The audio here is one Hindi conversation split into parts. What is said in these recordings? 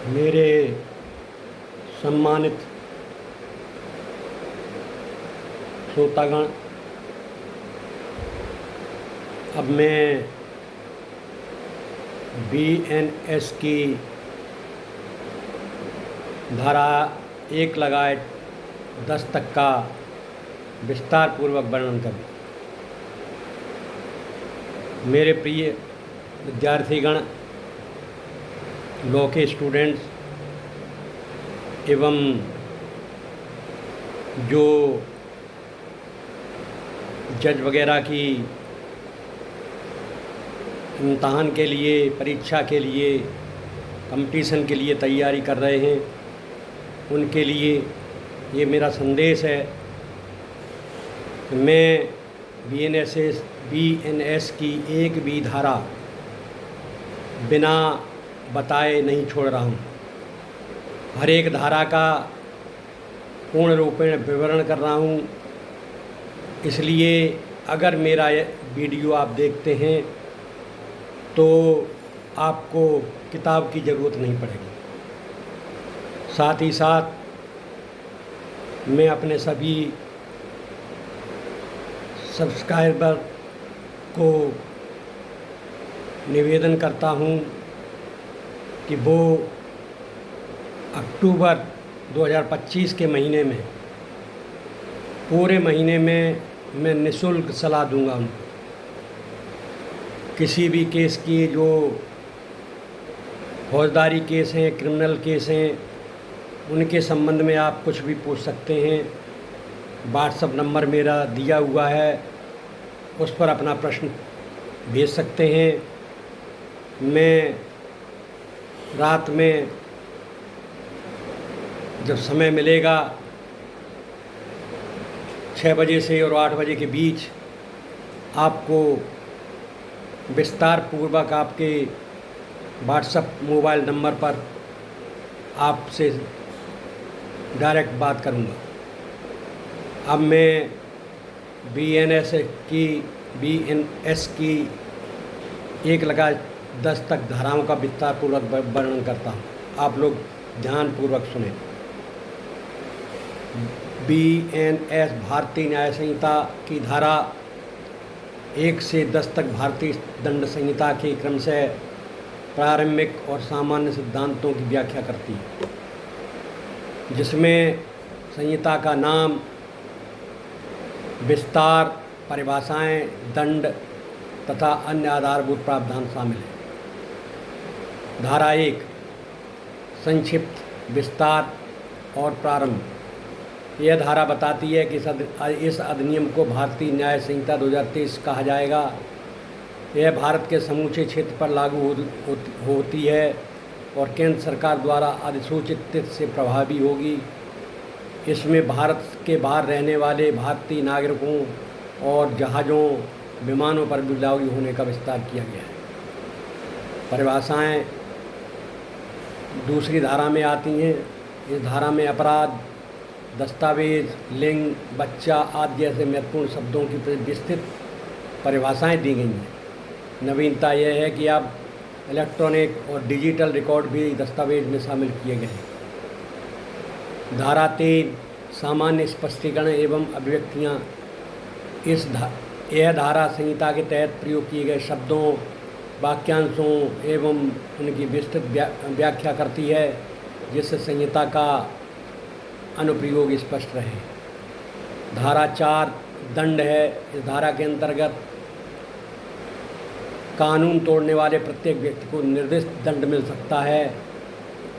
मेरे सम्मानित श्रोतागण, अब मैं BNS की धारा 1/10 तक का विस्तार पूर्वक वर्णन करूँ। मेरे प्रिय विद्यार्थीगण, लॉ के स्टूडेंट्स एवं जो जज वगैरह की इम्तहान के लिए, परीक्षा के लिए, कंपटीशन के लिए तैयारी कर रहे हैं, उनके लिए ये मेरा संदेश है कि मैं BNS की एक भी धारा बिना बताए नहीं छोड़ रहा हूँ। हर एक धारा का पूर्ण रूपेण विवरण कर रहा हूँ। इसलिए अगर मेरा ये वीडियो आप देखते हैं तो आपको किताब की ज़रूरत नहीं पड़ेगी। साथ ही साथ मैं अपने सभी सब्सक्राइबर को निवेदन करता हूँ कि वो अक्टूबर 2025 के महीने में, पूरे महीने में मैं निःशुल्क सलाह दूंगा उनको। किसी भी केस की, जो फौजदारी केस हैं, क्रिमिनल केस हैं, उनके संबंध में आप कुछ भी पूछ सकते हैं। व्हाट्सएप नंबर मेरा दिया हुआ है, उस पर अपना प्रश्न भेज सकते हैं। मैं रात में जब समय मिलेगा 6 बजे से और 8 बजे के बीच आपको विस्तार पूर्वक आपके व्हाट्सएप मोबाइल नंबर पर आपसे डायरेक्ट बात करूंगा। अब मैं BNS की 1/10 तक धाराओं का विस्तार पूर्वक वर्णन करता हूँ। आप लोग ध्यानपूर्वक सुने। BNS भारतीय न्याय संहिता की धारा 1 से 10 तक भारतीय दंड संहिता के क्रम से प्रारंभिक और सामान्य सिद्धांतों की व्याख्या करती है, जिसमें संहिता का नाम, विस्तार, परिभाषाएं, दंड तथा अन्य आधारभूत प्रावधान शामिल हैं। धारा 1 संक्षिप्त, विस्तार और प्रारंभ। यह धारा बताती है कि इस अधिनियम को भारतीय न्याय संहिता 2023 कहा जाएगा। यह भारत के समूचे क्षेत्र पर लागू होती है और केंद्र सरकार द्वारा अधिसूचित तिथि से प्रभावी होगी। इसमें भारत के बाहर रहने वाले भारतीय नागरिकों और जहाज़ों, विमानों पर भी लागू होने का विस्तार किया गया है। परिभाषाएं दूसरी धारा में आती हैं। इस धारा में अपराध, दस्तावेज, लिंग, बच्चा आदि जैसे महत्वपूर्ण शब्दों की विस्तृत परिभाषाएं दी गई हैं। नवीनता यह है कि अब इलेक्ट्रॉनिक और डिजिटल रिकॉर्ड भी दस्तावेज में शामिल किए गए हैं। धारा 3 सामान्य स्पष्टीकरण एवं अभिव्यक्तियाँ। यह धारा संहिता के तहत प्रयोग किए गए शब्दों, वाक्यांशों एवं उनकी विस्तृत व्याख्या करती है, जिससे संहिता का अनुप्रयोग स्पष्ट रहे। धारा 4 दंड है। इस धारा के अंतर्गत कानून तोड़ने वाले प्रत्येक व्यक्ति को निर्दिष्ट दंड मिल सकता है।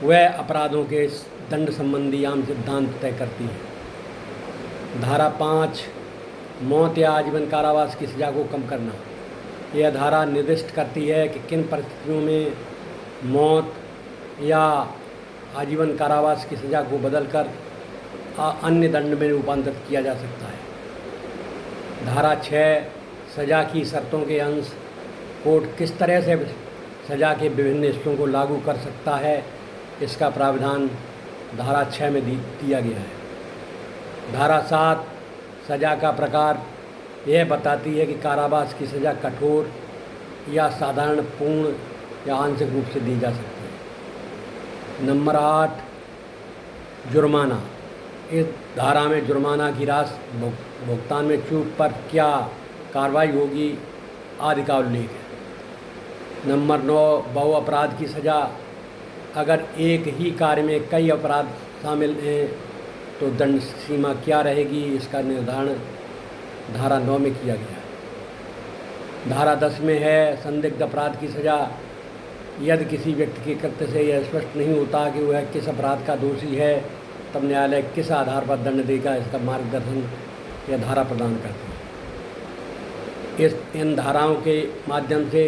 वह अपराधों के दंड संबंधी आम सिद्धांत तय करती है। धारा 5 मौत या आजीवन कारावास की सज़ा को कम करना। यह धारा निर्दिष्ट करती है कि किन परिस्थितियों में मौत या आजीवन कारावास की सज़ा को बदलकर अन्य दंड में रूपांतरित किया जा सकता है। धारा 6 सज़ा की शर्तों के अंश। कोर्ट किस तरह से सज़ा के विभिन्न हिस्सों को लागू कर सकता है, इसका प्रावधान धारा 6 में दिया गया है। धारा 7 सज़ा का प्रकार। यह बताती है कि कारावास की सज़ा कठोर या साधारण, पूर्ण या आंशिक रूप से दी जा सकती है। नंबर 8 जुर्माना। इस धारा में जुर्माना की राशि भुगतान में चूक पर क्या कार्रवाई होगी आदि का उल्लेख है। नंबर 9 बहु अपराध की सज़ा। अगर एक ही कार्य में कई अपराध शामिल हैं तो दंड सीमा क्या रहेगी, इसका निर्धारण धारा 9 में किया गया है। धारा 10 में है संदिग्ध अपराध की सज़ा। यदि किसी व्यक्ति के कृत्य से यह स्पष्ट नहीं होता कि वह किस अपराध का दोषी है, तब न्यायालय किस आधार पर दंड देगा, इसका मार्गदर्शन यह धारा प्रदान करती है। इन धाराओं के माध्यम से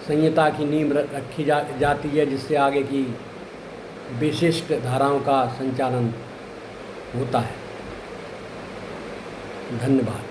संहिता की नींव रखी जाती है, जिससे आगे की विशिष्ट धाराओं का संचालन होता है। धन्यवाद।